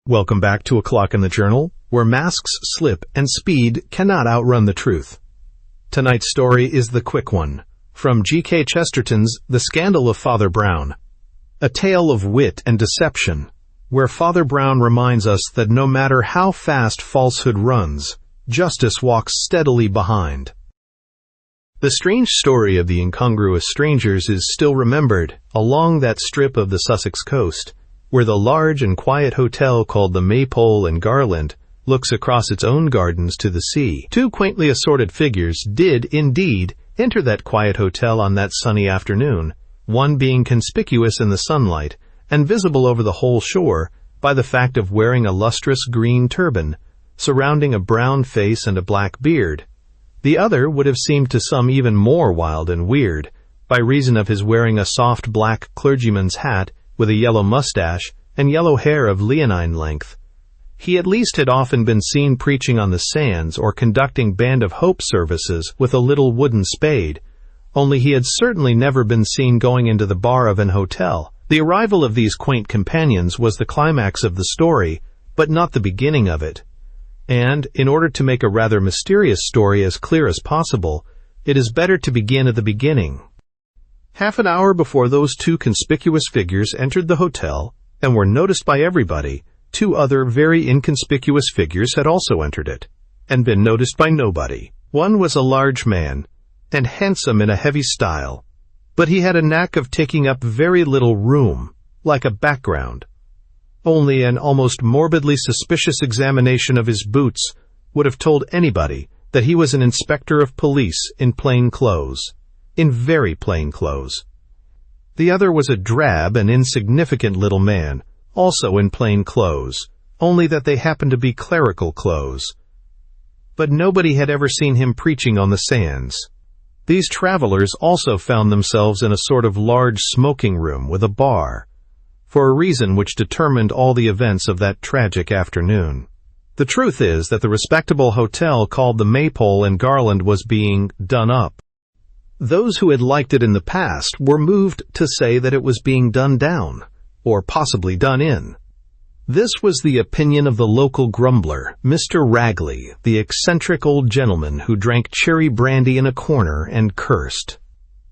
Welcome back to A Clock in the Journal, where masks slip and speed cannot outrun the truth. Tonight's story is the quick one, from G.K. Chesterton's The Scandal of Father Brown. A tale of wit and deception, where Father Brown reminds us that no matter how fast falsehood runs, justice walks steadily behind. The strange story of the incongruous strangers is still remembered along that strip of the Sussex coast, where the large and quiet hotel called the Maypole and Garland looks across its own gardens to the sea. Two quaintly assorted figures did, indeed, enter that quiet hotel on that sunny afternoon, one being conspicuous in the sunlight and visible over the whole shore by the fact of wearing a lustrous green turban, surrounding a brown face and a black beard. The other would have seemed to some even more wild and weird, by reason of his wearing a soft black clergyman's hat with a yellow mustache and yellow hair of leonine length. He at least had often been seen preaching on the sands or conducting Band of Hope services with a little wooden spade, only he had certainly never been seen going into the bar of an hotel. The arrival of these quaint companions was the climax of the story, but not the beginning of it. And, in order to make a rather mysterious story as clear as possible, it is better to begin at the beginning. Half an hour before those two conspicuous figures entered the hotel and were noticed by everybody, two other very inconspicuous figures had also entered it, and been noticed by nobody. One was a large man, and handsome in a heavy style, but he had a knack of taking up very little room, like a background. Only an almost morbidly suspicious examination of his boots would have told anybody that he was an inspector of police in plain clothes. In very plain clothes. The other was a drab and insignificant little man, also in plain clothes, only that they happened to be clerical clothes. But nobody had ever seen him preaching on the sands. These travelers also found themselves in a sort of large smoking room with a bar, for a reason which determined all the events of that tragic afternoon. The truth is that the respectable hotel called the Maypole and Garland was being done up. Those who had liked it in the past were moved to say that it was being done down, or possibly done in. This was the opinion of the local grumbler, Mr. Ragley, the eccentric old gentleman who drank cherry brandy in a corner and cursed.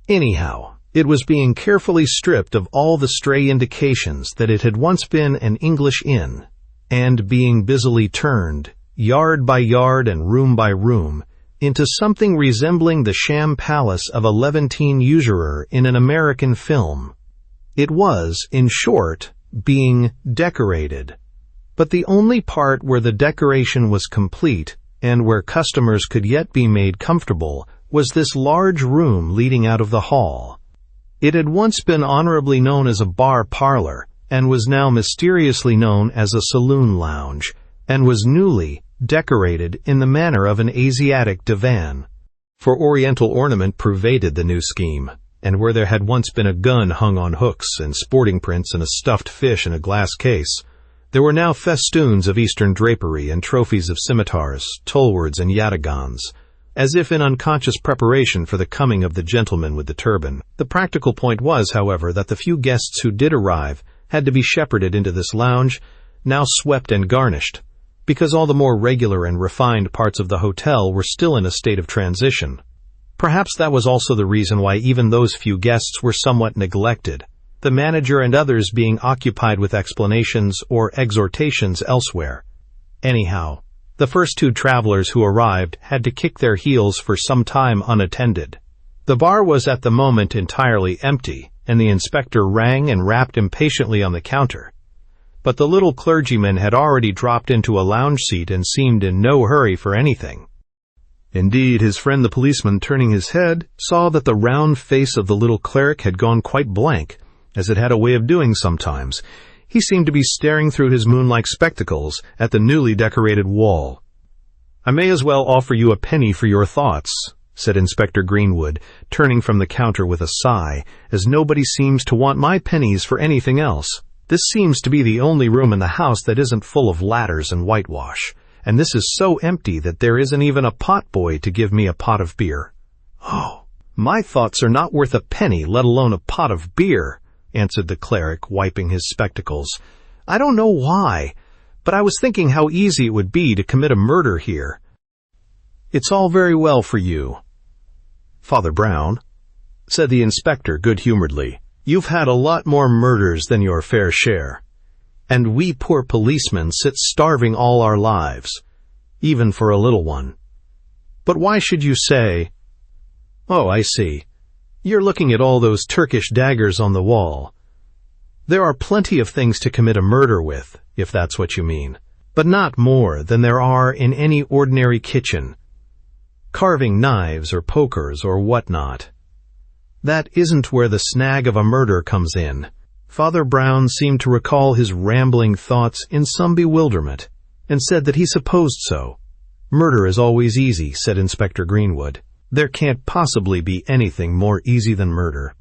Anyhow, it was being carefully stripped of all the stray indications that it had once been an English inn, and being busily turned, yard by yard and room by room, into something resembling the sham palace of a Levantine usurer in an American film. It was, in short, being decorated. But the only part where the decoration was complete, and where customers could yet be made comfortable, was this large room leading out of the hall. It had once been honorably known as a bar parlor, and was now mysteriously known as a saloon lounge, and was newly decorated in the manner of an Asiatic divan. For oriental ornament pervaded the new scheme, and where there had once been a gun hung on hooks and sporting prints and a stuffed fish in a glass case, there were now festoons of Eastern drapery and trophies of scimitars, tulwards, and yataghans, as if in unconscious preparation for the coming of the gentleman with the turban. The practical point was, however, that the few guests who did arrive had to be shepherded into this lounge, now swept and garnished, because all the more regular and refined parts of the hotel were still in a state of transition. Perhaps that was also the reason why even those few guests were somewhat neglected, the manager and others being occupied with explanations or exhortations elsewhere. Anyhow, the first two travelers who arrived had to kick their heels for some time unattended. The bar was at the moment entirely empty, and the inspector rang and rapped impatiently on the counter. But the little clergyman had already dropped into a lounge seat and seemed in no hurry for anything. Indeed, his friend the policeman, turning his head, saw that the round face of the little cleric had gone quite blank, as it had a way of doing sometimes. He seemed to be staring through his moon-like spectacles at the newly decorated wall. "I may as well offer you a penny for your thoughts," said Inspector Greenwood, turning from the counter with a sigh, "as nobody seems to want my pennies for anything else. This seems to be the only room in the house that isn't full of ladders and whitewash, and this is so empty that there isn't even a pot-boy to give me a pot of beer." "Oh, my thoughts are not worth a penny, let alone a pot of beer," answered the cleric, wiping his spectacles. "I don't know why, but I was thinking how easy it would be to commit a murder here." "It's all very well for you, Father Brown," said the inspector good-humoredly. "You've had a lot more murders than your fair share, and we poor policemen sit starving all our lives, even for a little one. But why should you say, 'Oh, I see. You're looking at all those Turkish daggers on the wall.' There are plenty of things to commit a murder with, if that's what you mean, but not more than there are in any ordinary kitchen, carving knives or pokers or whatnot. That isn't where the snag of a murder comes in." Father Brown seemed to recall his rambling thoughts in some bewilderment, and said that he supposed so. "Murder is always easy," said Inspector Greenwood. "There can't possibly be anything more easy than murder.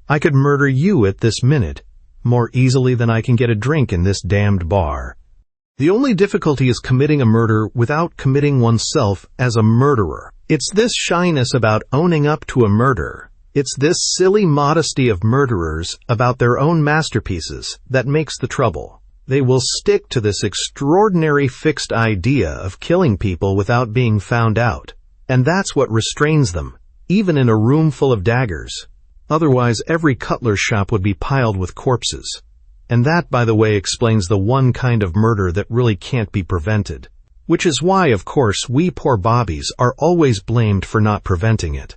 I could murder you at this minute, more easily than I can get a drink in this damned bar. The only difficulty is committing a murder without committing oneself as a murderer. It's this shyness about owning up to a murder, it's this silly modesty of murderers about their own masterpieces that makes the trouble. They will stick to this extraordinary fixed idea of killing people without being found out, and that's what restrains them, even in a room full of daggers. Otherwise, every cutler's shop would be piled with corpses. And that, by the way, explains the one kind of murder that really can't be prevented. Which is why, of course, we poor bobbies are always blamed for not preventing it.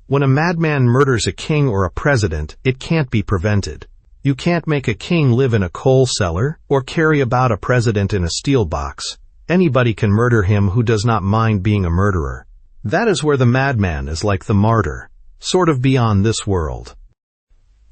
When a madman murders a king or a president, it can't be prevented. You can't make a king live in a coal cellar or carry about a president in a steel box. Anybody can murder him who does not mind being a murderer. That is where the madman is like the martyr, sort of beyond this world.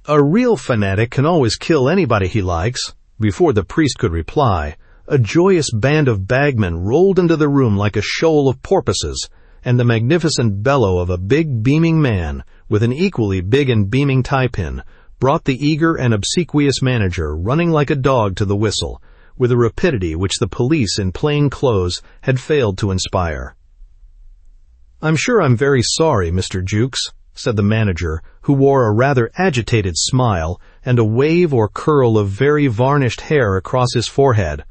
A real fanatic can always kill anybody he likes. Before the priest could reply, a joyous band of bagmen rolled into the room like a shoal of porpoises, and the magnificent bellow of a big beaming man with an equally big and beaming tie-pin brought the eager and obsequious manager running like a dog to the whistle, with a rapidity which the police in plain clothes had failed to inspire. "I'm sure I'm very sorry, Mr. Jukes," said the manager, who wore a rather agitated smile and a wave or curl of very varnished hair across his forehead.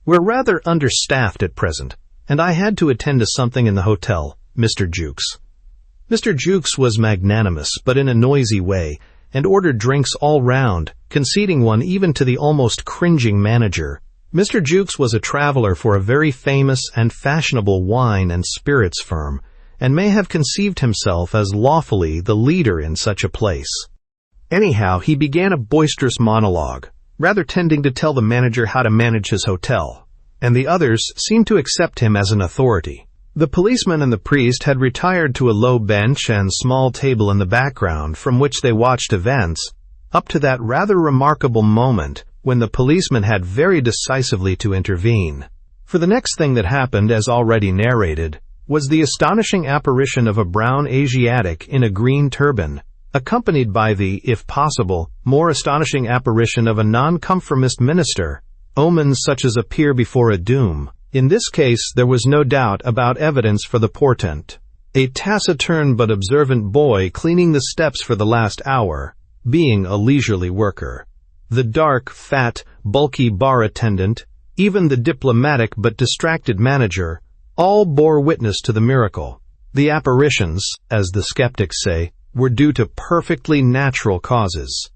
"We're rather understaffed at present, and I had to attend to something in the hotel, Mr. Jukes." Mr. Jukes was magnanimous, but in a noisy way, and ordered drinks all round, conceding one even to the almost cringing manager. Mr. Jukes was a traveler for a very famous and fashionable wine and spirits firm, and may have conceived himself as lawfully the leader in such a place. Anyhow, he began a boisterous monologue, rather tending to tell the manager how to manage his hotel, and the others seemed to accept him as an authority. The policeman and the priest had retired to a low bench and small table in the background from which they watched events, up to that rather remarkable moment when the policeman had very decisively to intervene. For the next thing that happened, as already narrated, was the astonishing apparition of a brown Asiatic in a green turban, accompanied by the, if possible, more astonishing apparition of a nonconformist minister, omens such as appear before a doom. In this case, there was no doubt about evidence for the portent. A taciturn but observant boy cleaning the steps for the last hour, being a leisurely worker. The dark, fat, bulky bar attendant, even the diplomatic but distracted manager, all bore witness to the miracle. The apparitions, as the skeptics say, were due to perfectly natural causes.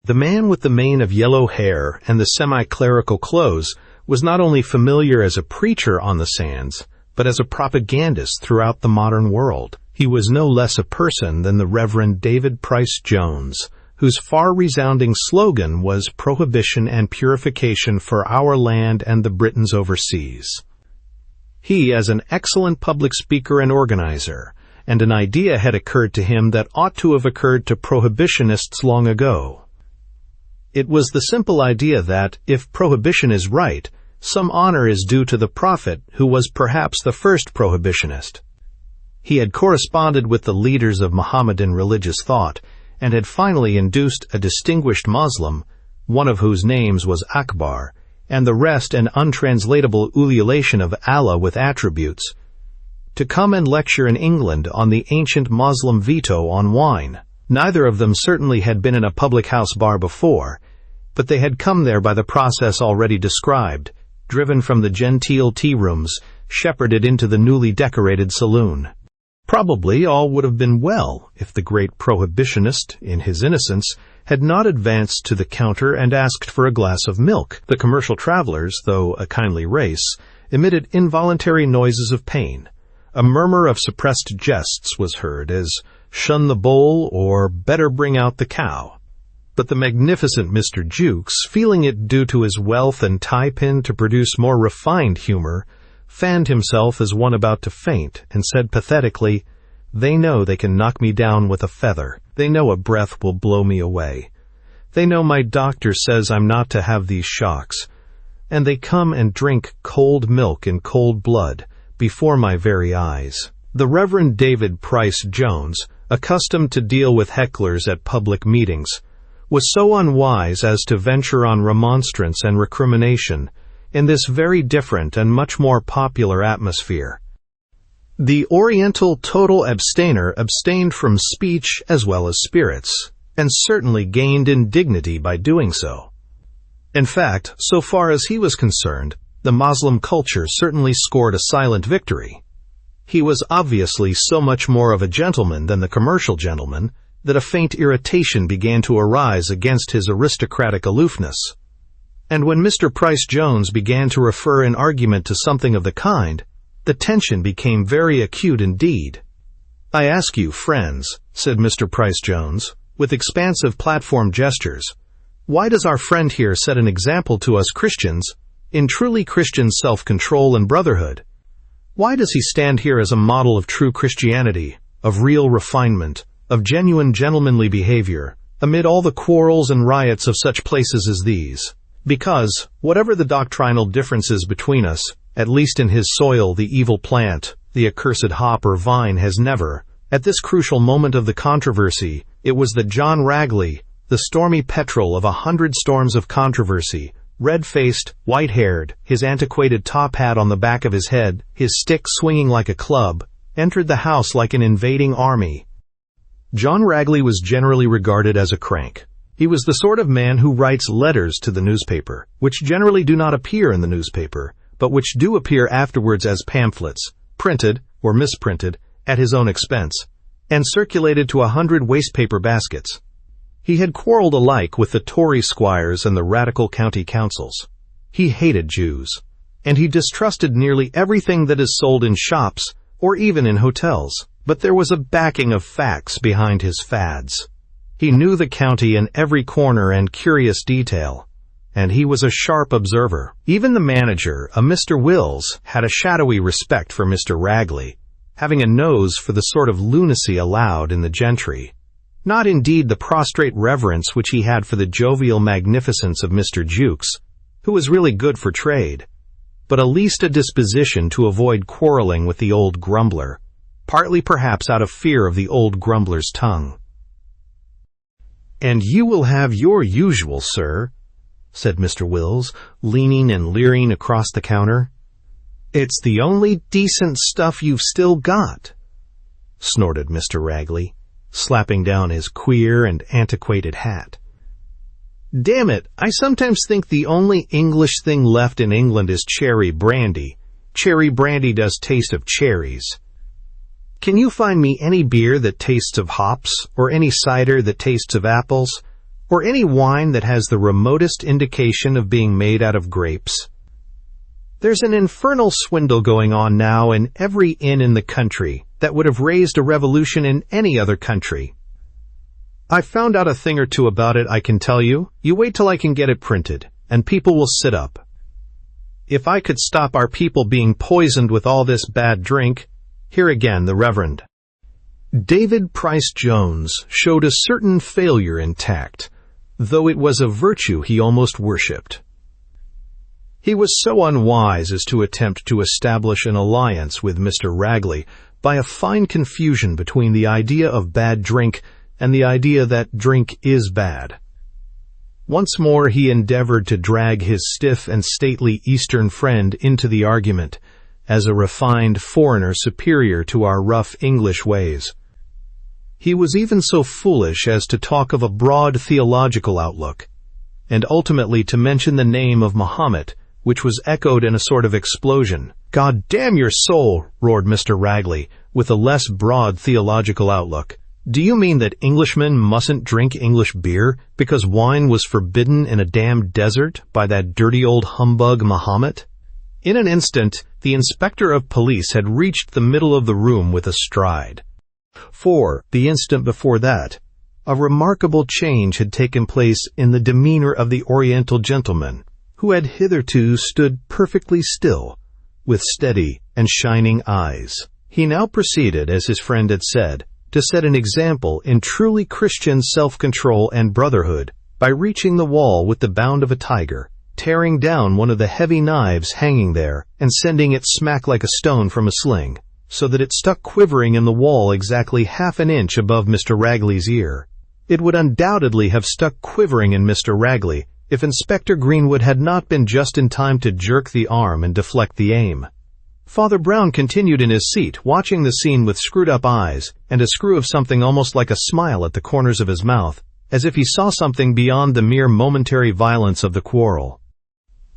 The man with the mane of yellow hair and the semi-clerical clothes was not only familiar as a preacher on the sands, but as a propagandist throughout the modern world. He was no less a person than the Reverend David Price Jones, whose far-resounding slogan was "Prohibition and Purification for Our Land and the Britons Overseas." He, as an excellent public speaker and organizer, and an idea had occurred to him that ought to have occurred to prohibitionists long ago. It was the simple idea that, if prohibition is right, some honor is due to the prophet who was perhaps the first prohibitionist. He had corresponded with the leaders of Mohammedan religious thought, and had finally induced a distinguished Muslim, one of whose names was Akbar, and the rest an untranslatable ululation of Allah with attributes, to come and lecture in England on the ancient Muslim veto on wine. Neither of them certainly had been in a public house bar before, but they had come there by the process already described, driven from the genteel tea-rooms, shepherded into the newly decorated saloon. Probably all would have been well if the great prohibitionist, in his innocence, had not advanced to the counter and asked for a glass of milk. The commercial travelers, though a kindly race, emitted involuntary noises of pain. A murmur of suppressed jests was heard, as "shun the bowl" or "better bring out the cow." But the magnificent Mr. Jukes, feeling it due to his wealth and tie-pin to produce more refined humor, fanned himself as one about to faint, and said pathetically, "They know they can knock me down with a feather. They know a breath will blow me away. They know my doctor says I'm not to have these shocks. And they come and drink cold milk in cold blood before my very eyes." The Reverend David Price Jones, accustomed to deal with hecklers at public meetings, was so unwise as to venture on remonstrance and recrimination in this very different and much more popular atmosphere. The Oriental total abstainer abstained from speech as well as spirits, and certainly gained in dignity by doing so. In fact, so far as he was concerned, the Moslem culture certainly scored a silent victory. He was obviously so much more of a gentleman than the commercial gentleman that a faint irritation began to arise against his aristocratic aloofness. And when Mr. Price Jones began to refer in argument to something of the kind, the tension became very acute indeed. "I ask you, friends," said Mr. Price Jones, with expansive platform gestures, "why does our friend here set an example to us Christians in truly Christian self-control and brotherhood? Why does he stand here as a model of true Christianity, of real refinement, of genuine gentlemanly behavior, amid all the quarrels and riots of such places as these? Because, whatever the doctrinal differences between us, at least in his soil the evil plant, the accursed hop or vine, has never, at this crucial moment of the controversy, it was that John Ragley, the stormy petrel of 100 storms of controversy, red-faced, white-haired, his antiquated top hat on the back of his head, his stick swinging like a club, entered the house like an invading army. John Ragley was generally regarded as a crank. He was the sort of man who writes letters to the newspaper, which generally do not appear in the newspaper, but which do appear afterwards as pamphlets, printed, or misprinted, at his own expense, and circulated to 100 wastepaper baskets. He had quarreled alike with the Tory squires and the radical county councils. He hated Jews, and he distrusted nearly everything that is sold in shops or even in hotels. But there was a backing of facts behind his fads. He knew the county in every corner and curious detail, and he was a sharp observer. Even the manager, a Mr. Wills, had a shadowy respect for Mr. Ragley, having a nose for the sort of lunacy allowed in the gentry. Not indeed the prostrate reverence which he had for the jovial magnificence of Mr. Jukes, who was really good for trade, but at least a disposition to avoid quarreling with the old grumbler, partly perhaps out of fear of the old grumbler's tongue. "And you will have your usual, sir," said Mr. Wills, leaning and leering across the counter. "It's the only decent stuff you've still got," snorted Mr. Ragley, slapping down his queer and antiquated hat. "Damn it, I sometimes think the only English thing left in England is cherry brandy. Cherry brandy does taste of cherries. Can you find me any beer that tastes of hops, or any cider that tastes of apples, or any wine that has the remotest indication of being made out of grapes? There's an infernal swindle going on now in every inn in the country that would have raised a revolution in any other country. I've found out a thing or two about it, I can tell you. You wait till I can get it printed, and people will sit up. If I could stop our people being poisoned with all this bad drink—" Here again the Reverend David Price Jones showed a certain failure in tact, though it was a virtue he almost worshipped. He was so unwise as to attempt to establish an alliance with Mr. Ragley by a fine confusion between the idea of bad drink and the idea that drink is bad. Once more he endeavored to drag his stiff and stately Eastern friend into the argument, as a refined foreigner superior to our rough English ways. He was even so foolish as to talk of a broad theological outlook, and ultimately to mention the name of Mahomet which was echoed in a sort of explosion. "God damn your soul," roared Mr. Ragley, with a less broad theological outlook. "Do you mean that Englishmen mustn't drink English beer because wine was forbidden in a damned desert by that dirty old humbug Mahomet?" In an instant, the inspector of police had reached the middle of the room with a stride. For, the instant before that, a remarkable change had taken place in the demeanor of the Oriental gentleman, who had hitherto stood perfectly still, with steady and shining eyes. He now proceeded, as his friend had said, to set an example in truly Christian self-control and brotherhood by reaching the wall with the bound of a tiger, tearing down one of the heavy knives hanging there and sending it smack like a stone from a sling, so that it stuck quivering in the wall exactly half an inch above Mr. Ragley's ear. It would undoubtedly have stuck quivering in Mr. Ragley if Inspector Greenwood had not been just in time to jerk the arm and deflect the aim. Father Brown continued in his seat, watching the scene with screwed-up eyes and a screw of something almost like a smile at the corners of his mouth, as if he saw something beyond the mere momentary violence of the quarrel.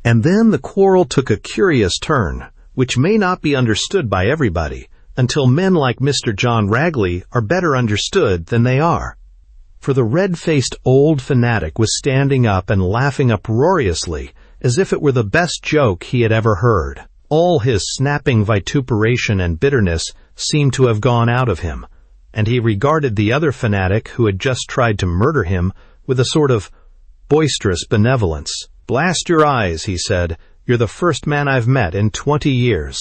And then the quarrel took a curious turn, which may not be understood by everybody, until men like Mr. John Ragley are better understood than they are. For the red-faced old fanatic was standing up and laughing uproariously, as if it were the best joke he had ever heard. All his snapping vituperation and bitterness seemed to have gone out of him, and he regarded the other fanatic who had just tried to murder him with a sort of boisterous benevolence. "Blast your eyes," he said. "You're the first man I've met in 20 years.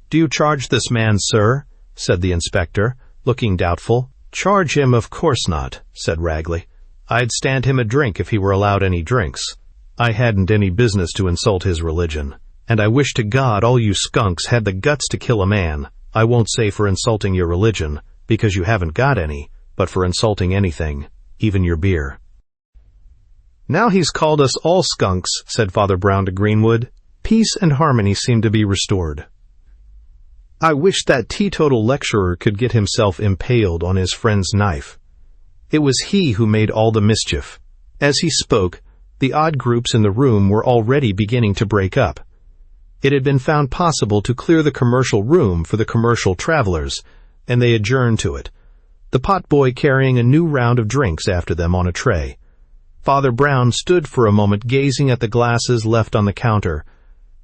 "Do you charge this man, sir?" said the inspector, looking doubtful. "Charge him, of course not," said Ragley. "I'd stand him a drink if he were allowed any drinks. I hadn't any business to insult his religion, and I wish to God all you skunks had the guts to kill a man. I won't say for insulting your religion, because you haven't got any, but for insulting anything, even your beer." "Now he's called us all skunks," said Father Brown to Greenwood. Peace and harmony seemed to be restored. "I wish that teetotal lecturer could get himself impaled on his friend's knife. It was he who made all the mischief." As he spoke, the odd groups in the room were already beginning to break up. It had been found possible to clear the commercial room for the commercial travelers, and they adjourned to it, the potboy carrying a new round of drinks after them on a tray. Father Brown stood for a moment gazing at the glasses left on the counter,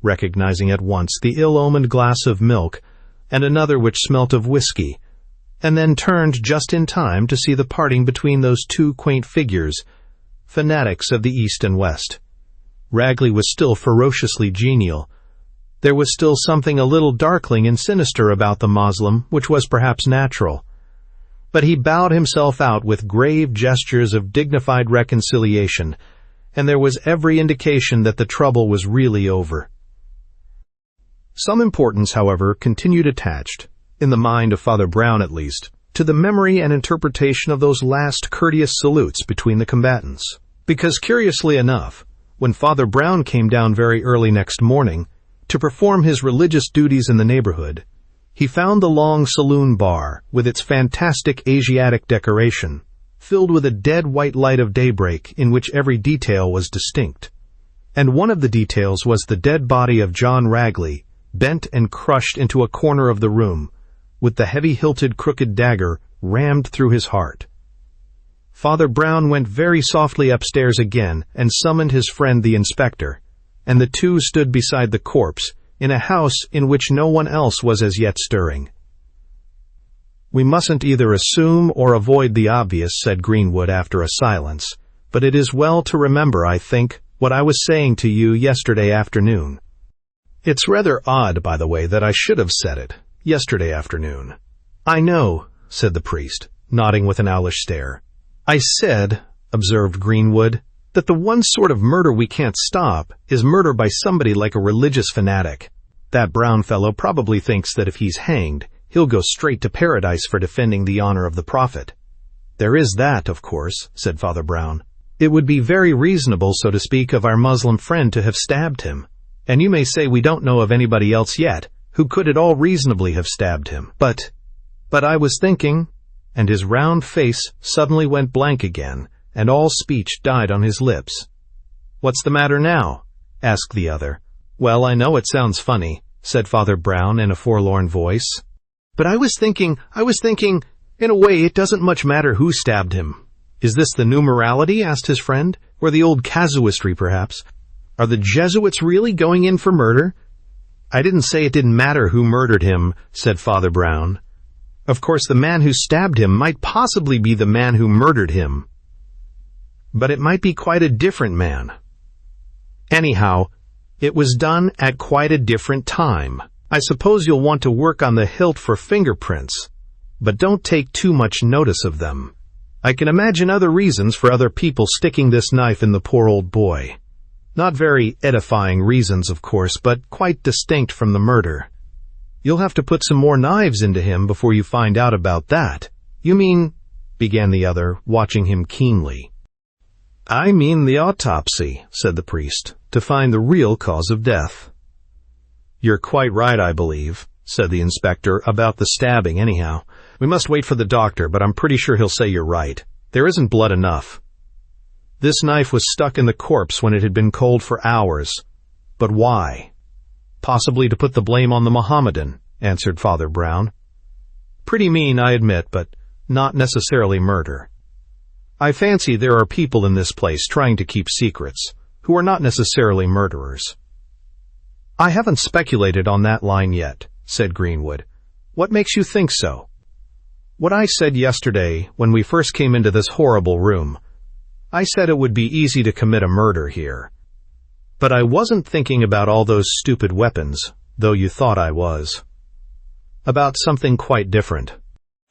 recognizing at once the ill-omened glass of milk and another which smelt of whiskey, and then turned just in time to see the parting between those two quaint figures, fanatics of the East and West. Ragley was still ferociously genial. There was still something a little darkling and sinister about the Moslem, which was perhaps natural. But he bowed himself out with grave gestures of dignified reconciliation, and there was every indication that the trouble was really over. Some importance, however, continued attached, in the mind of Father Brown at least, to the memory and interpretation of those last courteous salutes between the combatants. Because, curiously enough, when Father Brown came down very early next morning to perform his religious duties in the neighborhood, he found the long saloon bar, with its fantastic Asiatic decoration, filled with a dead white light of daybreak in which every detail was distinct. And one of the details was the dead body of John Ragley, bent and crushed into a corner of the room, with the heavy-hilted crooked dagger rammed through his heart. Father Brown went very softly upstairs again and summoned his friend the inspector, and the two stood beside the corpse in a house in which no one else was as yet stirring. "We mustn't either assume or avoid the obvious," said Greenwood after a silence, "but it is well to remember, I think, what I was saying to you yesterday afternoon." "It's rather odd, by the way, that I should have said it yesterday afternoon." "I know," said the priest, nodding with an owlish stare. "I said," observed Greenwood, "that the one sort of murder we can't stop is murder by somebody like a religious fanatic. That Brown fellow probably thinks that if he's hanged, he'll go straight to paradise for defending the honor of the Prophet." "There is that, of course," said Father Brown. "It would be very reasonable, so to speak, of our Muslim friend to have stabbed him, and you may say we don't know of anybody else yet who could at all reasonably have stabbed him. But I was thinking," and his round face suddenly went blank again, and all speech died on his lips. "What's the matter now?" asked the other. "Well, I know it sounds funny," said Father Brown in a forlorn voice. "But I was thinking, in a way it doesn't much matter who stabbed him." "Is this the new morality?" asked his friend. "Or the old casuistry, perhaps? Are the Jesuits really going in for murder?" "I didn't say it didn't matter who murdered him," said Father Brown. "Of course, the man who stabbed him might possibly be the man who murdered him. But it might be quite a different man. Anyhow, it was done at quite a different time. I suppose you'll want to work on the hilt for fingerprints, but don't take too much notice of them. I can imagine other reasons for other people sticking this knife in the poor old boy. Not very edifying reasons, of course, but quite distinct from the murder. You'll have to put some more knives into him before you find out about that." "You mean—" began the other, watching him keenly. "I mean the autopsy," said the priest, "to find the real cause of death." "You're quite right, I believe," said the inspector, "about the stabbing anyhow. We must wait for the doctor, but I'm pretty sure he'll say you're right. There isn't blood enough. This knife was stuck in the corpse when it had been cold for hours. But why?" "Possibly to put the blame on the Mohammedan," answered Father Brown. "Pretty mean, I admit, but not necessarily murder. I fancy there are people in this place trying to keep secrets, who are not necessarily murderers." "I haven't speculated on that line yet," said Greenwood. "What makes you think so?" "What I said yesterday when we first came into this horrible room. I said it would be easy to commit a murder here. But I wasn't thinking about all those stupid weapons, though you thought I was. About something quite different."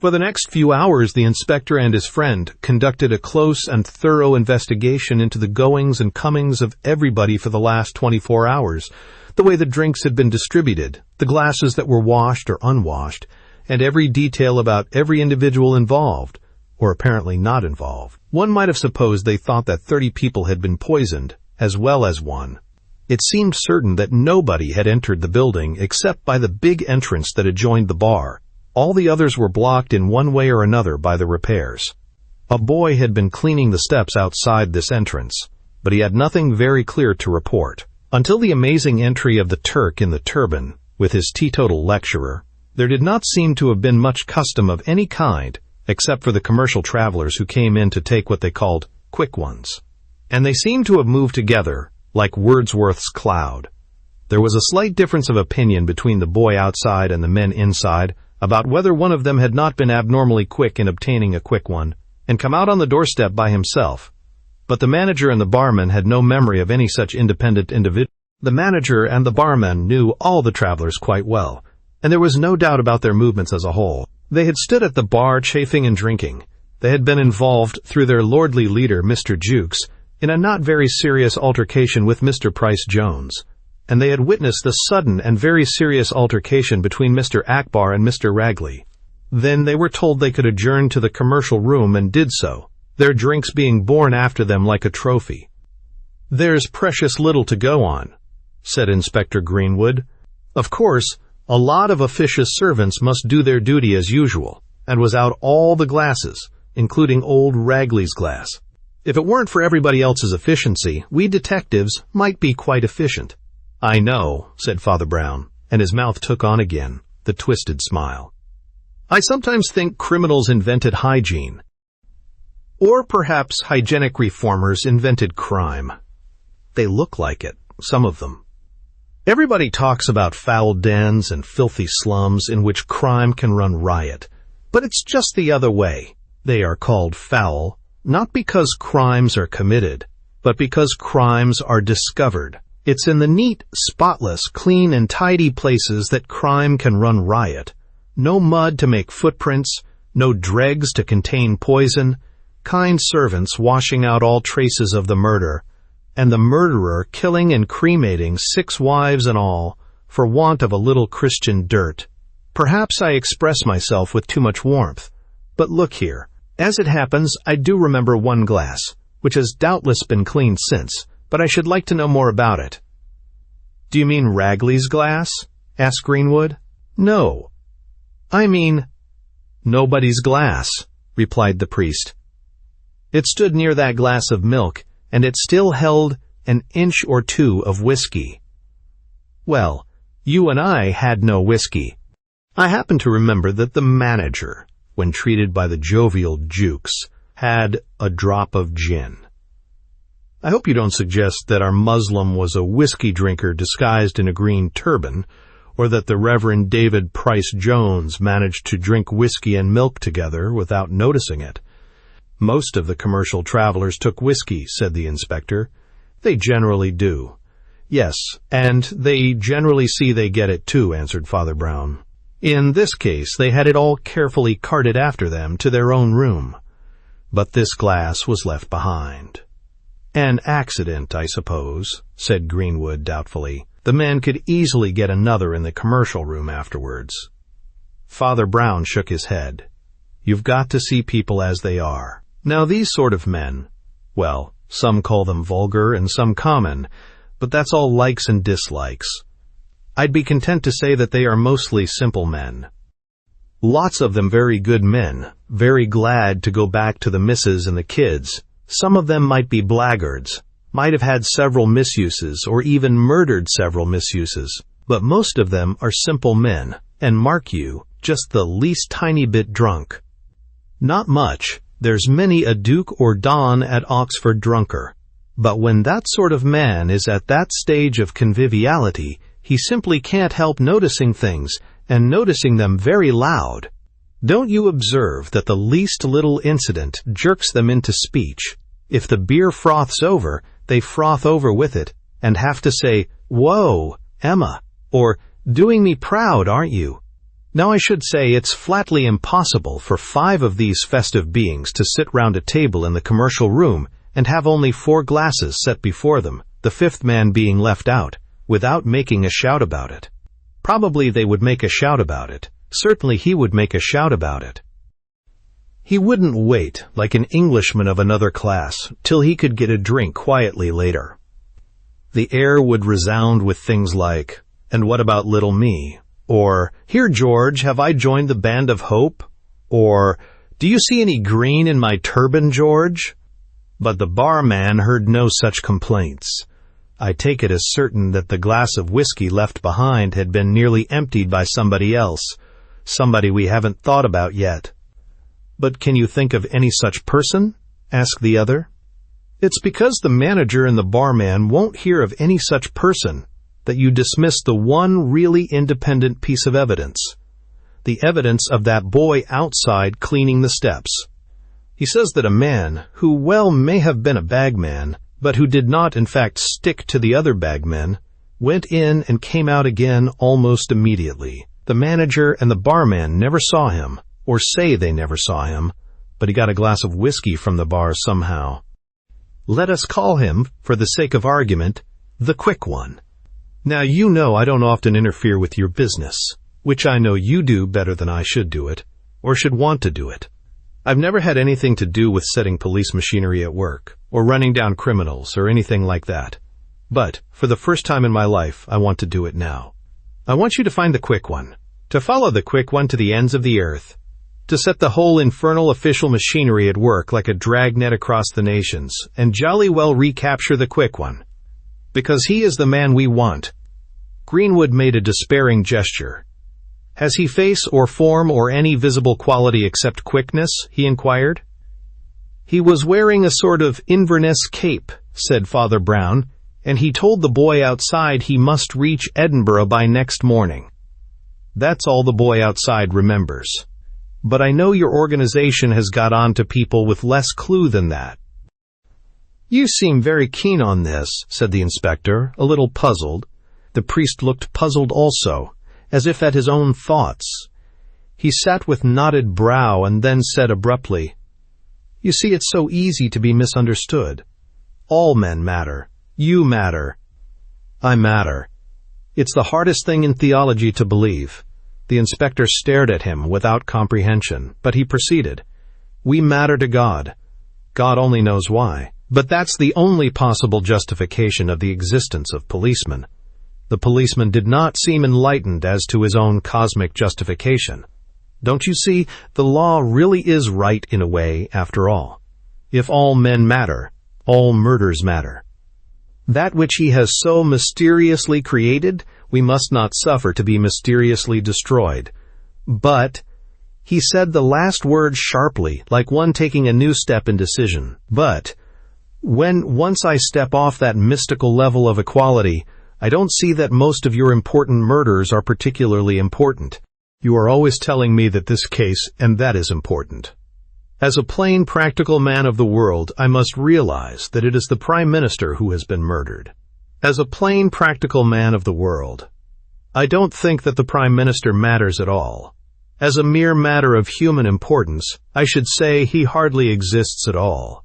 For the next few hours the inspector and his friend conducted a close and thorough investigation into the goings and comings of everybody for the last 24 hours, the way the drinks had been distributed, the glasses that were washed or unwashed, and every detail about every individual involved, or apparently not involved. One might have supposed they thought that 30 people had been poisoned, as well as one. It seemed certain that nobody had entered the building except by the big entrance that adjoined the bar. All the others were blocked in one way or another by the repairs. A boy had been cleaning the steps outside this entrance, but he had nothing very clear to report. Until the amazing entry of the Turk in the turban, with his teetotal lecturer, there did not seem to have been much custom of any kind, except for the commercial travelers who came in to take what they called quick ones. And they seemed to have moved together, like Wordsworth's cloud. There was a slight difference of opinion between the boy outside and the men inside, about whether one of them had not been abnormally quick in obtaining a quick one, and come out on the doorstep by himself. But the manager and the barman had no memory of any such independent individual. The manager and the barman knew all the travelers quite well, and there was no doubt about their movements as a whole. They had stood at the bar chaffing and drinking. They had been involved, through their lordly leader, Mr. Jukes, in a not very serious altercation with Mr. Price Jones, and they had witnessed the sudden and very serious altercation between Mr. Akbar and Mr. Ragley. Then they were told they could adjourn to the commercial room and did so, their drinks being borne after them like a trophy. "There's precious little to go on," said Inspector Greenwood. "Of course, a lot of officious servants must do their duty as usual, and was out all the glasses, including old Ragley's glass. If it weren't for everybody else's efficiency, we detectives might be quite efficient." "I know," said Father Brown, and his mouth took on again the twisted smile. "I sometimes think criminals invented hygiene. Or perhaps hygienic reformers invented crime. They look like it, some of them. Everybody talks about foul dens and filthy slums in which crime can run riot, but it's just the other way. They are called foul, not because crimes are committed, but because crimes are discovered. It's in the neat, spotless, clean, and tidy places that crime can run riot. No mud to make footprints, no dregs to contain poison, kind servants washing out all traces of the murder, and the murderer killing and cremating 6 wives and all, for want of a little Christian dirt. Perhaps I express myself with too much warmth, but look here. As it happens, I do remember one glass, which has doubtless been cleaned since, but I should like to know more about it." "Do you mean Ragley's glass?" asked Greenwood. "No. I mean nobody's glass," replied the priest. "It stood near that glass of milk, and it still held an inch or two of whiskey." Well, you and I had no whiskey. I happen to remember that the manager, when treated by the jovial Jukes, had a drop of gin. I hope you don't suggest that our Muslim was a whiskey drinker disguised in a green turban, or that the Reverend David Price Jones managed to drink whiskey and milk together without noticing it. Most of the commercial travelers took whiskey, said the inspector. They generally do. Yes, and they generally see they get it too, answered Father Brown. In this case, they had it all carefully carted after them to their own room. But this glass was left behind. An accident, I suppose, said Greenwood doubtfully. The man could easily get another in the commercial room afterwards. Father Brown shook his head. You've got to see people as they are. Now these sort of men, well, some call them vulgar and some common, but that's all likes and dislikes. I'd be content to say that they are mostly simple men. Lots of them very good men, very glad to go back to the missus and the kids. Some of them might be blackguards, might have had several misuses or even murdered several misuses, but most of them are simple men, and mark you, just the least tiny bit drunk. Not much. There's many a Duke or Don at Oxford drunker. But when that sort of man is at that stage of conviviality, he simply can't help noticing things, and noticing them very loud. Don't you observe that the least little incident jerks them into speech? If the beer froths over, they froth over with it, and have to say, "Whoa, Emma," or "Doing me proud, aren't you?" Now I should say it's flatly impossible for 5 of these festive beings to sit round a table in the commercial room and have only 4 glasses set before them, the 5th man being left out, without making a shout about it. Probably they would make a shout about it. Certainly he would make a shout about it. He wouldn't wait, like an Englishman of another class, till he could get a drink quietly later. The air would resound with things like, "And what about little me?" Or, "Here, George, have I joined the band of hope?" Or, "Do you see any green in my turban, George?" But the barman heard no such complaints. I take it as certain that the glass of whiskey left behind had been nearly emptied by somebody else, somebody we haven't thought about yet. "But can you think of any such person?" asked the other. "It's because the manager and the barman won't hear of any such person that you dismiss the one really independent piece of evidence, the evidence of that boy outside cleaning the steps. He says that a man, who may have been a bagman, but who did not in fact stick to the other bagmen, went in and came out again almost immediately. The manager and the barman never saw him, or say they never saw him, but he got a glass of whiskey from the bar somehow. Let us call him, for the sake of argument, the quick one. Now you know I don't often interfere with your business, which I know you do better than I should do it, or should want to do it. I've never had anything to do with setting police machinery at work, or running down criminals, or anything like that. But, for the first time in my life, I want to do it now. I want you to find the quick one, to follow the quick one to the ends of the earth, to set the whole infernal official machinery at work like a dragnet across the nations, and jolly well recapture the quick one. Because he is the man we want." Greenwood made a despairing gesture. "Has he face or form or any visible quality except quickness?" he inquired. "He was wearing a sort of Inverness cape," said Father Brown, "and he told the boy outside he must reach Edinburgh by next morning. That's all the boy outside remembers. But I know your organization has got on to people with less clue than that." "You seem very keen on this," said the inspector, a little puzzled. The priest looked puzzled also, as if at his own thoughts. He sat with knotted brow and then said abruptly, "You see, it's so easy to be misunderstood. All men matter. You matter. I matter. It's the hardest thing in theology to believe." The inspector stared at him without comprehension, but he proceeded, "We matter to God. God only knows why. But that's the only possible justification of the existence of policemen." The policeman did not seem enlightened as to his own cosmic justification. "Don't you see, the law really is right in a way, after all. If all men matter, all murders matter. That which he has so mysteriously created, We must not suffer to be mysteriously destroyed. But, he said the last word sharply, like one taking a new step in decision. But, once I step off that mystical level of equality, I don't see that most of your important murders are particularly important. You are always telling me that this case and that is important. As a plain, practical man of the world, I must realize that it is the Prime Minister who has been murdered. As a plain, practical man of the world, I don't think that the Prime Minister matters at all. As a mere matter of human importance, I should say he hardly exists at all.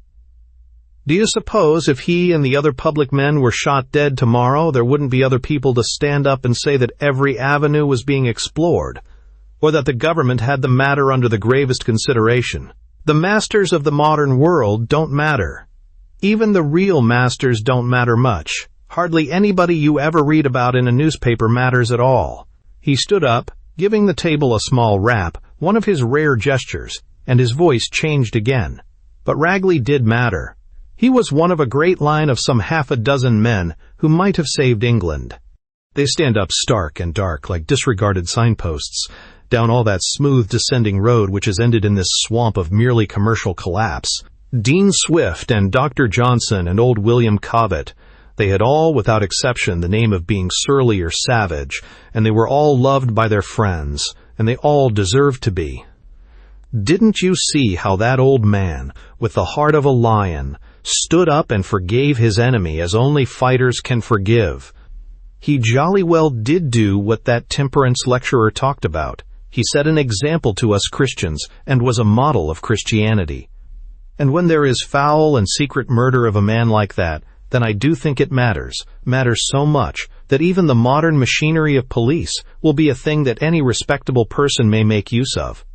Do you suppose if he and the other public men were shot dead tomorrow, there wouldn't be other people to stand up and say that every avenue was being explored, or that the government had the matter under the gravest consideration? The masters of the modern world don't matter. Even the real masters don't matter much. Hardly anybody you ever read about in a newspaper matters at all. He stood up, giving the table a small rap, one of his rare gestures, and his voice changed again. But Ragley did matter. He was one of a great line of some half a dozen men who might have saved England. They stand up stark and dark like disregarded signposts, down all that smooth descending road which has ended in this swamp of merely commercial collapse. Dean Swift and Dr. Johnson and old William Cobbett, they had all, without exception, the name of being surly or savage, and they were all loved by their friends, and they all deserved to be. Didn't you see how that old man, with the heart of a lion, stood up and forgave his enemy as only fighters can forgive? He jolly well did do what that temperance lecturer talked about. He set an example to us Christians and was a model of Christianity. And when there is foul and secret murder of a man like that, then I do think it matters so much that even the modern machinery of police will be a thing that any respectable person may make use of.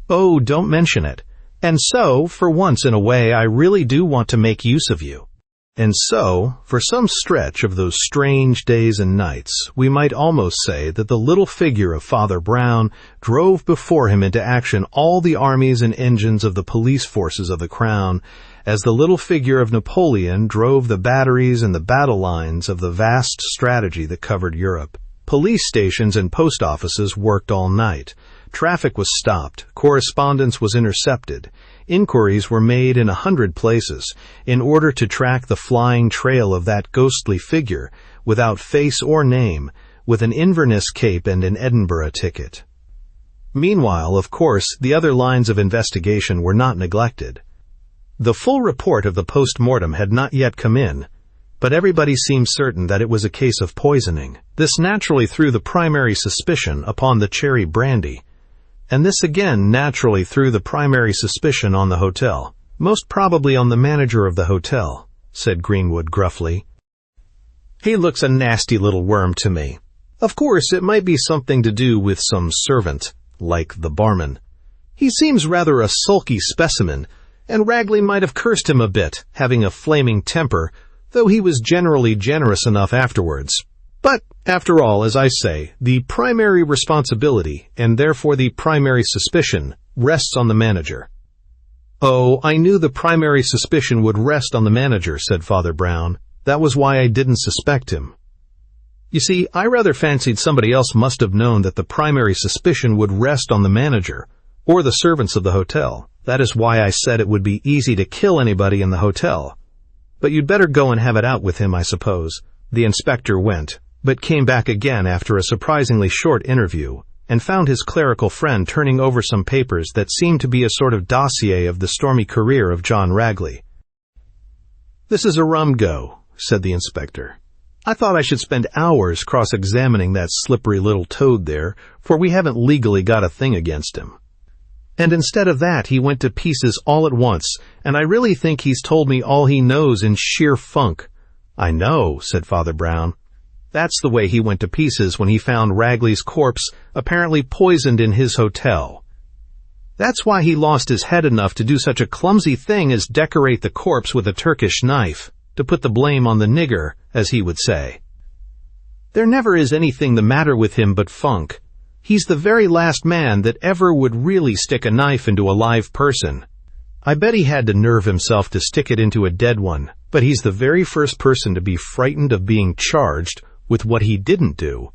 Oh, don't mention it. And so, for once in a way, I really do want to make use of you. And so, for some stretch of those strange days and nights, we might almost say that the little figure of Father Brown drove before him into action all the armies and engines of the police forces of the Crown, as the little figure of Napoleon drove the batteries and the battle lines of the vast strategy that covered Europe. Police stations and post offices worked all night. Traffic was stopped, correspondence was intercepted, inquiries were made in 100 places in order to track the flying trail of that ghostly figure, without face or name, with an Inverness cape and an Edinburgh ticket. Meanwhile, of course, the other lines of investigation were not neglected. The full report of the post-mortem had not yet come in, but everybody seemed certain that it was a case of poisoning. This naturally threw the primary suspicion upon the cherry brandy, and this again naturally threw the primary suspicion on the hotel. Most probably on the manager of the hotel, said Greenwood gruffly. He looks a nasty little worm to me. Of course, it might be something to do with some servant, like the barman. He seems rather a sulky specimen, and Ragley might have cursed him a bit, having a flaming temper, though he was generally generous enough afterwards. But, after all, as I say, the primary responsibility, and therefore the primary suspicion, rests on the manager. Oh, I knew the primary suspicion would rest on the manager, said Father Brown. That was why I didn't suspect him. You see, I rather fancied somebody else must have known that the primary suspicion would rest on the manager, or the servants of the hotel. That is why I said it would be easy to kill anybody in the hotel. But you'd better go and have it out with him, I suppose. The inspector went, but came back again after a surprisingly short interview, and found his clerical friend turning over some papers that seemed to be a sort of dossier of the stormy career of John Ragley. "This is a rum go," said the inspector. "I thought I should spend hours cross-examining that slippery little toad there, for we haven't legally got a thing against him. And instead of that, he went to pieces all at once, and I really think he's told me all he knows in sheer funk." "I know," said Father Brown. "That's the way he went to pieces when he found Ragley's corpse apparently poisoned in his hotel. That's why he lost his head enough to do such a clumsy thing as decorate the corpse with a Turkish knife, to put the blame on the nigger, as he would say. There never is anything the matter with him but funk. He's the very last man that ever would really stick a knife into a live person. I bet he had to nerve himself to stick it into a dead one, but he's the very first person to be frightened of being charged, with what he didn't do,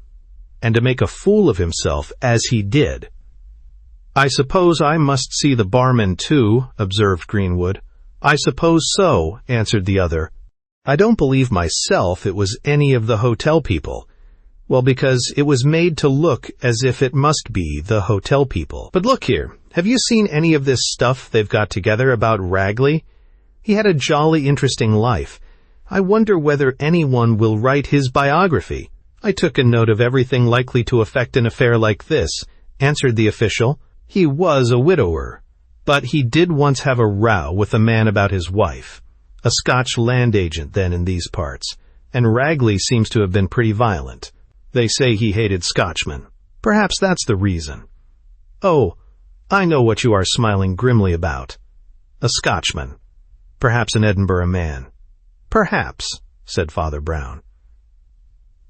and to make a fool of himself as he did. "I suppose I must see the barman too," observed Greenwood. "I suppose so," answered the other. "I don't believe myself it was any of the hotel people. Well, because it was made to look as if it must be the hotel people. But look here, have you seen any of this stuff they've got together about Ragley? He had a jolly interesting life. I wonder whether anyone will write his biography." "I took a note of everything likely to affect an affair like this," answered the official. "He was a widower, but he did once have a row with a man about his wife, a Scotch land agent then in these parts, and Ragley seems to have been pretty violent. They say he hated Scotchmen. Perhaps that's the reason. Oh, I know what you are smiling grimly about. A Scotchman. Perhaps an Edinburgh man." "Perhaps," said Father Brown.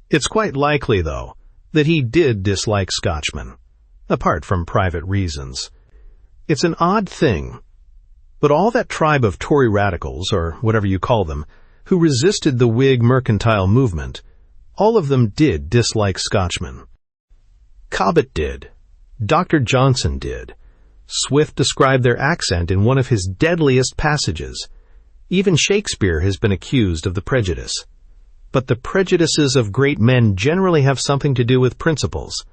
"It's quite likely, though, that he did dislike Scotchmen, apart from private reasons. It's an odd thing, but all that tribe of Tory radicals, or whatever you call them, who resisted the Whig mercantile movement, all of them did dislike Scotchmen. Cobbett did. Dr. Johnson did. Swift described their accent in one of his deadliest passages. Even Shakespeare has been accused of the prejudice. But the prejudices of great men generally have something to do with principles.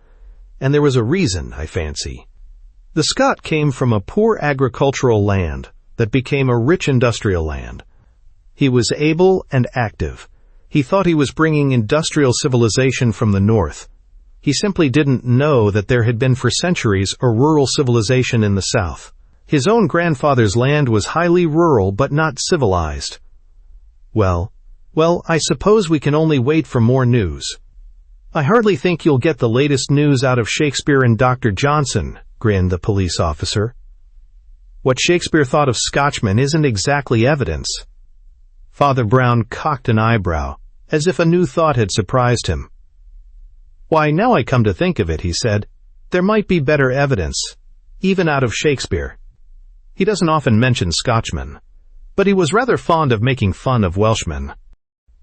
And there was a reason, I fancy. The Scot came from a poor agricultural land that became a rich industrial land. He was able and active. He thought he was bringing industrial civilization from the north. He simply didn't know that there had been for centuries a rural civilization in the south. His own grandfather's land was highly rural but not civilized. Well, I suppose we can only wait for more news." "I hardly think you'll get the latest news out of Shakespeare and Dr. Johnson," grinned the police officer. "What Shakespeare thought of Scotchmen isn't exactly evidence." Father Brown cocked an eyebrow, as if a new thought had surprised him. "Why, now I come to think of it," he said, "there might be better evidence, even out of Shakespeare. He doesn't often mention Scotchmen, but he was rather fond of making fun of Welshmen."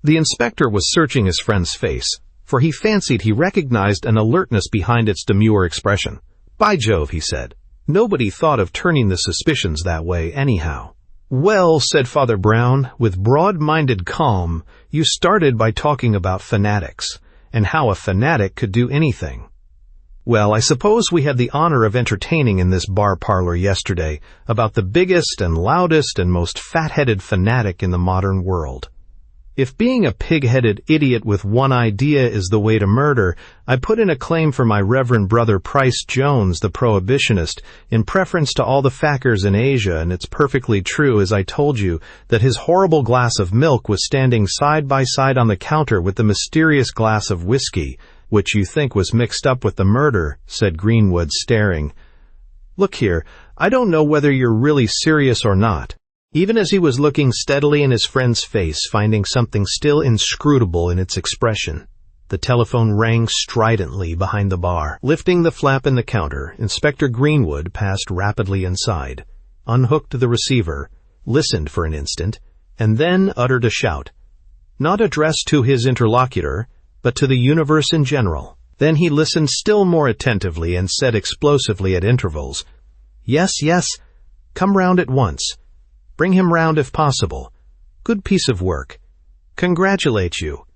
The inspector was searching his friend's face, for he fancied he recognized an alertness behind its demure expression. "By Jove," he said, "nobody thought of turning the suspicions that way anyhow." "Well," said Father Brown, with broad-minded calm, "you started by talking about fanatics, and how a fanatic could do anything. Well, I suppose we had the honor of entertaining in this bar parlor yesterday about the biggest and loudest and most fat-headed fanatic in the modern world. If being a pig-headed idiot with one idea is the way to murder, I put in a claim for my Reverend Brother Price Jones, the Prohibitionist, in preference to all the fakirs in Asia, and it's perfectly true, as I told you, that his horrible glass of milk was standing side by side on the counter with the mysterious glass of whiskey, which you think was mixed up with the murder," said Greenwood, staring. "Look here, I don't know whether you're really serious or not." Even as he was looking steadily in his friend's face, finding something still inscrutable in its expression, the telephone rang stridently behind the bar. Lifting the flap in the counter, Inspector Greenwood passed rapidly inside, unhooked the receiver, listened for an instant, and then uttered a shout, not addressed to his interlocutor, but to the universe in general. Then he listened still more attentively and said explosively at intervals, "Yes, yes, come round at once. Bring him round if possible. Good piece of work. Congratulate you."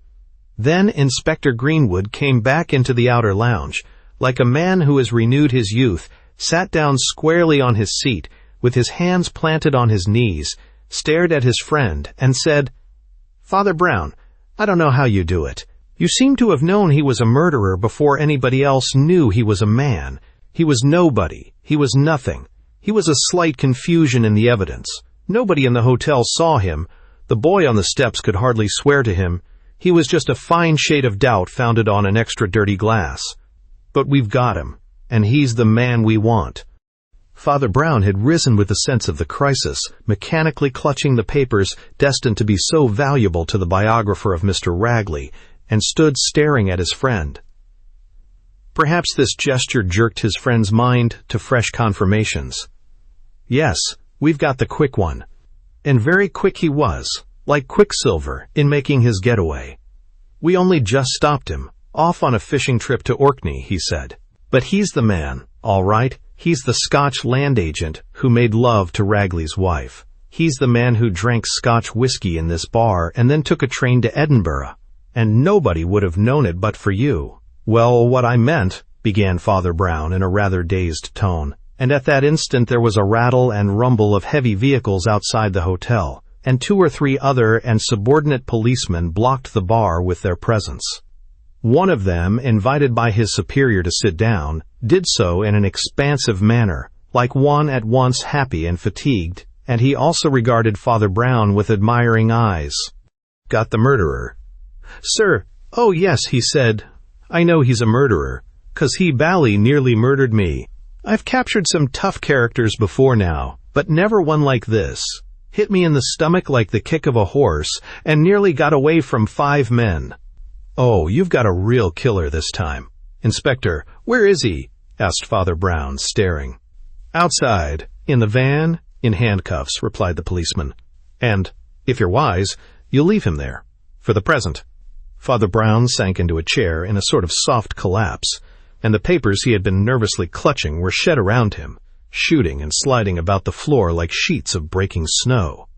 Then Inspector Greenwood came back into the outer lounge, like a man who has renewed his youth, sat down squarely on his seat, with his hands planted on his knees, stared at his friend, and said, "Father Brown, I don't know how you do it. You seem to have known he was a murderer before anybody else knew he was a man. He was nobody. He was nothing. He was a slight confusion in the evidence. Nobody in the hotel saw him. The boy on the steps could hardly swear to him. He was just a fine shade of doubt founded on an extra dirty glass. But we've got him, and he's the man we want." Father Brown had risen with a sense of the crisis, mechanically clutching the papers destined to be so valuable to the biographer of Mr. Ragley, and stood staring at his friend. Perhaps this gesture jerked his friend's mind to fresh confirmations. "Yes, we've got the quick one." And very quick he was, like Quicksilver, in making his getaway. "We only just stopped him, off on a fishing trip to Orkney," he said. "But he's the man, all right. He's the Scotch land agent who made love to Ragley's wife. He's the man who drank Scotch whiskey in this bar and then took a train to Edinburgh. And nobody would have known it but for you." "Well, what I meant," began Father Brown in a rather dazed tone, and at that instant there was a rattle and rumble of heavy vehicles outside the hotel, and 2 or 3 other and subordinate policemen blocked the bar with their presence. One of them, invited by his superior to sit down, did so in an expansive manner, like one at once happy and fatigued, and he also regarded Father Brown with admiring eyes. "Got the murderer?" "Sir, oh yes," he said. "I know he's a murderer, 'cause he bally nearly murdered me. I've captured some tough characters before now, but never one like this. Hit me in the stomach like the kick of a horse, and nearly got away from 5 men. "Oh, you've got a real killer this time. Inspector, where is he?" asked Father Brown, staring. "Outside, in the van, in handcuffs," replied the policeman. "And, if you're wise, you'll leave him there, for the present." Father Brown sank into a chair in a sort of soft collapse, and the papers he had been nervously clutching were shed around him, shooting and sliding about the floor like sheets of breaking snow.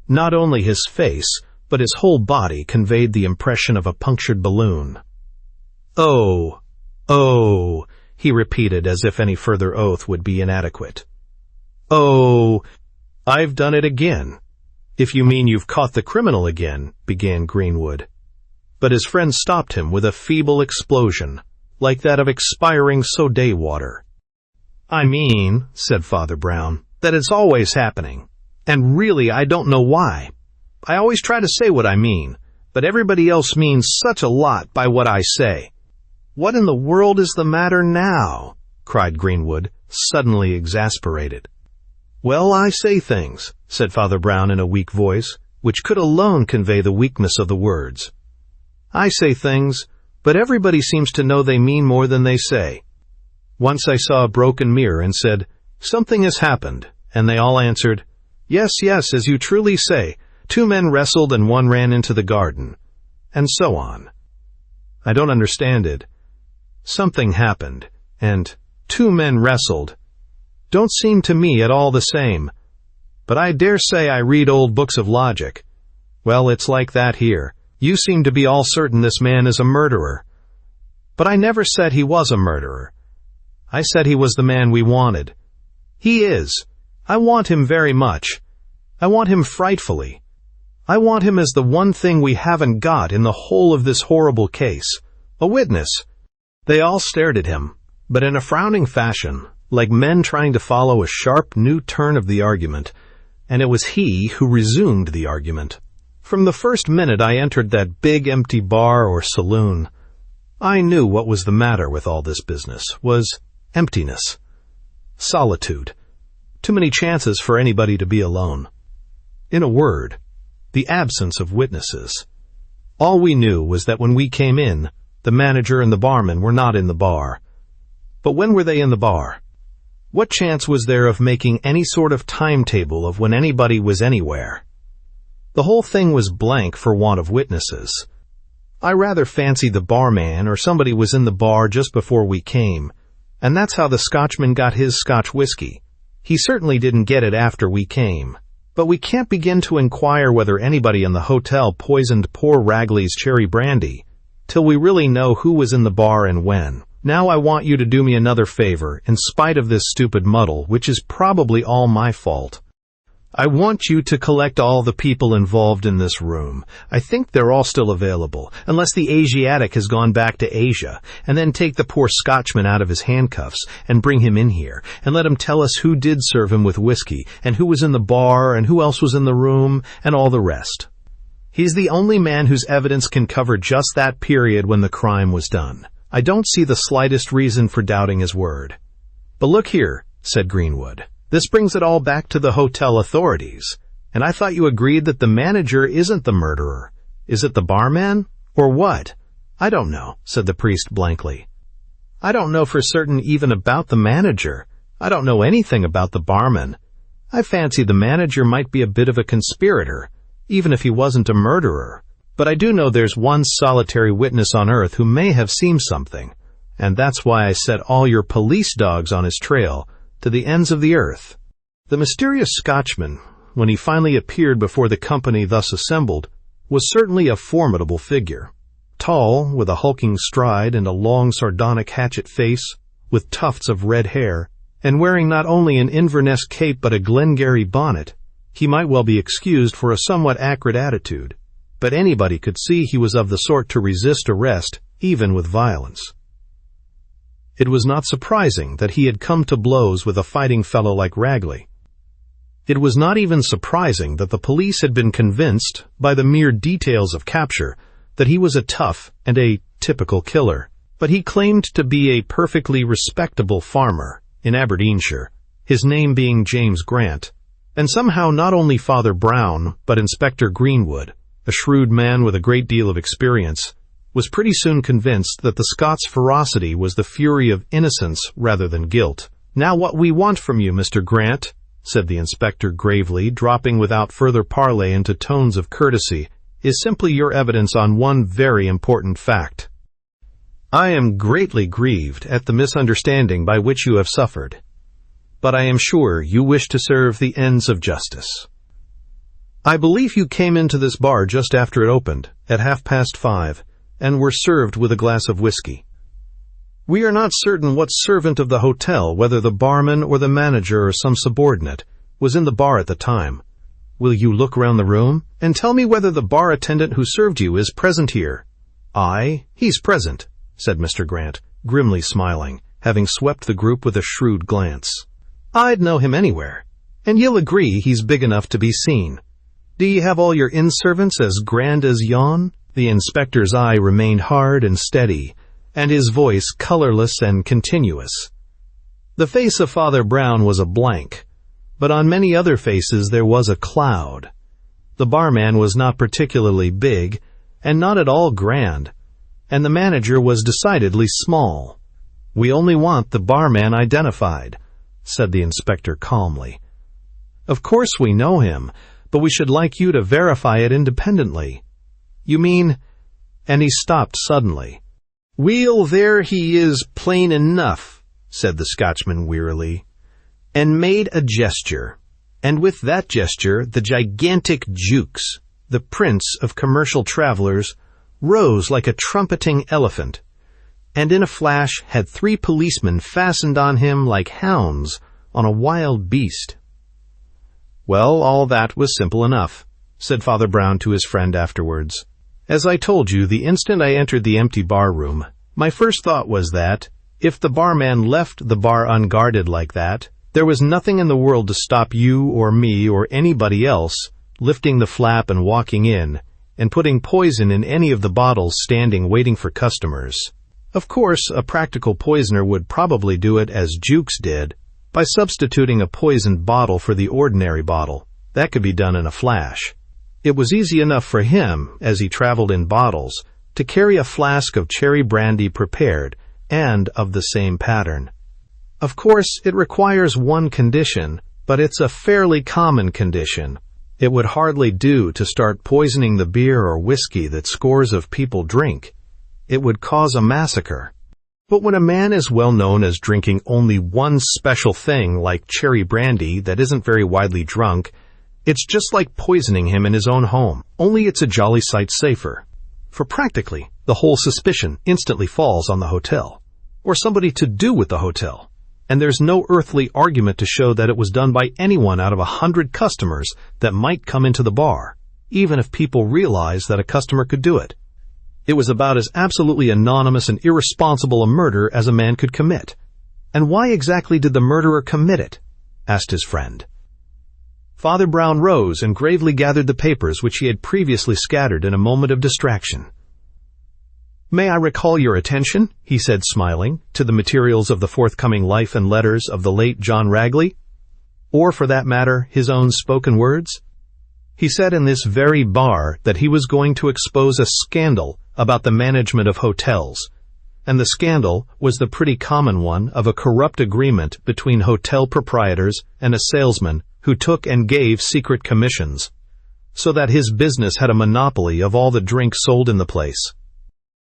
Not only his face, but his whole body conveyed the impression of a punctured balloon. "Oh, oh," he repeated as if any further oath would be inadequate. "Oh, I've done it again." "If you mean you've caught the criminal again," began Greenwood. But his friend stopped him with a feeble explosion, like that of expiring soda water. "I mean," said Father Brown, "that it's always happening. And really I don't know why. I always try to say what I mean, but everybody else means such a lot by what I say." "What in the world is the matter now?" cried Greenwood, suddenly exasperated. "Well, I say things," said Father Brown in a weak voice, which could alone convey the weakness of the words. "I say things, but everybody seems to know they mean more than they say. Once I saw a broken mirror and said, 'Something has happened,' and they all answered, 'Yes, yes, as you truly say, 2 men wrestled and 1 ran into the garden,' and so on. I don't understand it. Something happened, and 2 men wrestled. Don't seem to me at all the same. But I dare say I read old books of logic. Well, it's like that here. You seem to be all certain this man is a murderer. But I never said he was a murderer. I said he was the man we wanted. He is. I want him very much. I want him frightfully. I want him as the one thing we haven't got in the whole of this horrible case, a witness." They all stared at him, but in a frowning fashion, like men trying to follow a sharp new turn of the argument, and it was he who resumed the argument. "From the first minute I entered that big empty bar or saloon, I knew what was the matter with all this business was emptiness, solitude, too many chances for anybody to be alone. In a word, the absence of witnesses. All we knew was that when we came in, the manager and the barman were not in the bar. But when were they in the bar? What chance was there of making any sort of timetable of when anybody was anywhere? The whole thing was blank for want of witnesses. I rather fancied the barman or somebody was in the bar just before we came, and that's how the Scotchman got his Scotch whiskey. He certainly didn't get it after we came. But we can't begin to inquire whether anybody in the hotel poisoned poor Ragley's cherry brandy till we really know who was in the bar and when. Now I want you to do me another favor, in spite of this stupid muddle, which is probably all my fault. I want you to collect all the people involved in this room. I think they're all still available, unless the Asiatic has gone back to Asia, and then take the poor Scotchman out of his handcuffs and bring him in here, and let him tell us who did serve him with whiskey, and who was in the bar, and who else was in the room, and all the rest. He's the only man whose evidence can cover just that period when the crime was done. I don't see the slightest reason for doubting his word." "But look here," said Greenwood. "This brings it all back to the hotel authorities. And I thought you agreed that the manager isn't the murderer. Is it the barman? Or what?" "I don't know," said the priest blankly. "I don't know for certain even about the manager. I don't know anything about the barman. I fancy the manager might be a bit of a conspirator, even if he wasn't a murderer. But I do know there's one solitary witness on earth who may have seen something, and that's why I set all your police dogs on his trail to the ends of the earth." The mysterious Scotchman, when he finally appeared before the company thus assembled, was certainly a formidable figure. Tall, with a hulking stride and a long sardonic hatchet face, with tufts of red hair, and wearing not only an Inverness cape but a Glengarry bonnet, he might well be excused for a somewhat acrid attitude, but anybody could see he was of the sort to resist arrest, even with violence. It was not surprising that he had come to blows with a fighting fellow like Ragley. It was not even surprising that the police had been convinced, by the mere details of capture, that he was a tough and a typical killer. But he claimed to be a perfectly respectable farmer in Aberdeenshire, his name being James Grant, and somehow not only Father Brown, but Inspector Greenwood, a shrewd man with a great deal of experience, was pretty soon convinced that the Scots' ferocity was the fury of innocence rather than guilt. "Now what we want from you, Mr. Grant," said the inspector gravely, dropping without further parley into tones of courtesy, "is simply your evidence on one very important fact. I am greatly grieved at the misunderstanding by which you have suffered, but I am sure you wish to serve the ends of justice. I believe you came into this bar just after it opened, at 5:30, and were served with a glass of whiskey. We are not certain what servant of the hotel, whether the barman or the manager or some subordinate, was in the bar at the time. Will you look round the room, and tell me whether the bar attendant who served you is present here?" "Aye, he's present," said Mr. Grant, grimly smiling, having swept the group with a shrewd glance. "I'd know him anywhere, and you'll agree he's big enough to be seen. Do ye have all your inn-servants as grand as yon?" The inspector's eye remained hard and steady, and his voice colorless and continuous. The face of Father Brown was a blank, but on many other faces there was a cloud. The barman was not particularly big, and not at all grand, and the manager was decidedly small. "We only want the barman identified," said the inspector calmly. "Of course we know him, but we should like you to verify it independently." "You mean—" and he stopped suddenly. "Weel, there he is, plain enough," said the Scotchman wearily, and made a gesture, and with that gesture the gigantic Jukes, the prince of commercial travelers, rose like a trumpeting elephant, and in a flash had 3 policemen fastened on him like hounds on a wild beast. "Well, all that was simple enough," said Father Brown to his friend afterwards. "As I told you the instant I entered the empty bar-room, my first thought was that, if the barman left the bar unguarded like that, there was nothing in the world to stop you or me or anybody else lifting the flap and walking in, and putting poison in any of the bottles standing waiting for customers. Of course, a practical poisoner would probably do it as Jukes did, by substituting a poisoned bottle for the ordinary bottle. That could be done in a flash. It was easy enough for him, as he traveled in bottles, to carry a flask of cherry brandy prepared, and of the same pattern. Of course, it requires one condition, but it's a fairly common condition. It would hardly do to start poisoning the beer or whiskey that scores of people drink. It would cause a massacre. But when a man is well known as drinking only one special thing like cherry brandy that isn't very widely drunk, it's just like poisoning him in his own home, only it's a jolly sight safer. For practically, the whole suspicion instantly falls on the hotel, or somebody to do with the hotel, and there's no earthly argument to show that it was done by anyone out of 100 customers that might come into the bar, even if people realize that a customer could do it. It was about as absolutely anonymous and irresponsible a murder as a man could commit. "And why exactly did the murderer commit it?" asked his friend. Father Brown rose and gravely gathered the papers which he had previously scattered in a moment of distraction. "May I recall your attention," he said smiling, "to the materials of the forthcoming life and letters of the late John Ragley? Or, for that matter, his own spoken words? He said in this very bar that he was going to expose a scandal about the management of hotels, and the scandal was the pretty common one of a corrupt agreement between hotel proprietors and a salesman who took and gave secret commissions. so that his business had a monopoly of all the drink sold in the place.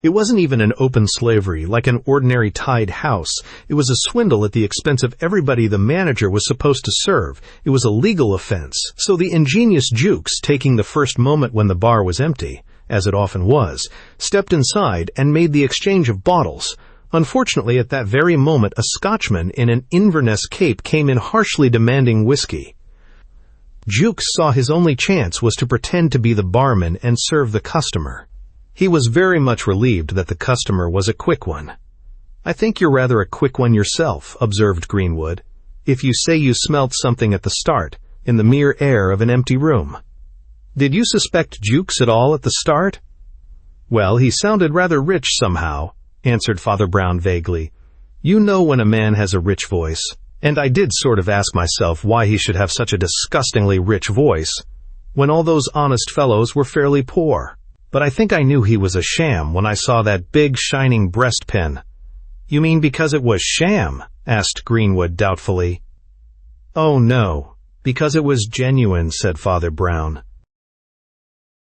It wasn't even an open slavery like an ordinary tied house. It was a swindle at the expense of everybody the manager was supposed to serve. It was a legal offense. So the ingenious Jukes, taking the first moment when the bar was empty, as it often was, stepped inside and made the exchange of bottles. Unfortunately, at that very moment, a Scotchman in an Inverness cape came in harshly demanding whiskey. Jukes saw his only chance was to pretend to be the barman and serve the customer. He was very much relieved that the customer was a quick one. "I think you're rather a quick one yourself," observed Greenwood, "if you say you smelt something at the start, in the mere air of an empty room." "Did you suspect Jukes at all at the start?" "Well, he sounded rather rich somehow," answered Father Brown vaguely. "You know when a man has a rich voice, and I did sort of ask myself why he should have such a disgustingly rich voice, when all those honest fellows were fairly poor. But I think I knew he was a sham when I saw that big shining breastpin." "You mean because it was sham?" asked Greenwood doubtfully. "Oh, no, because it was genuine," said Father Brown.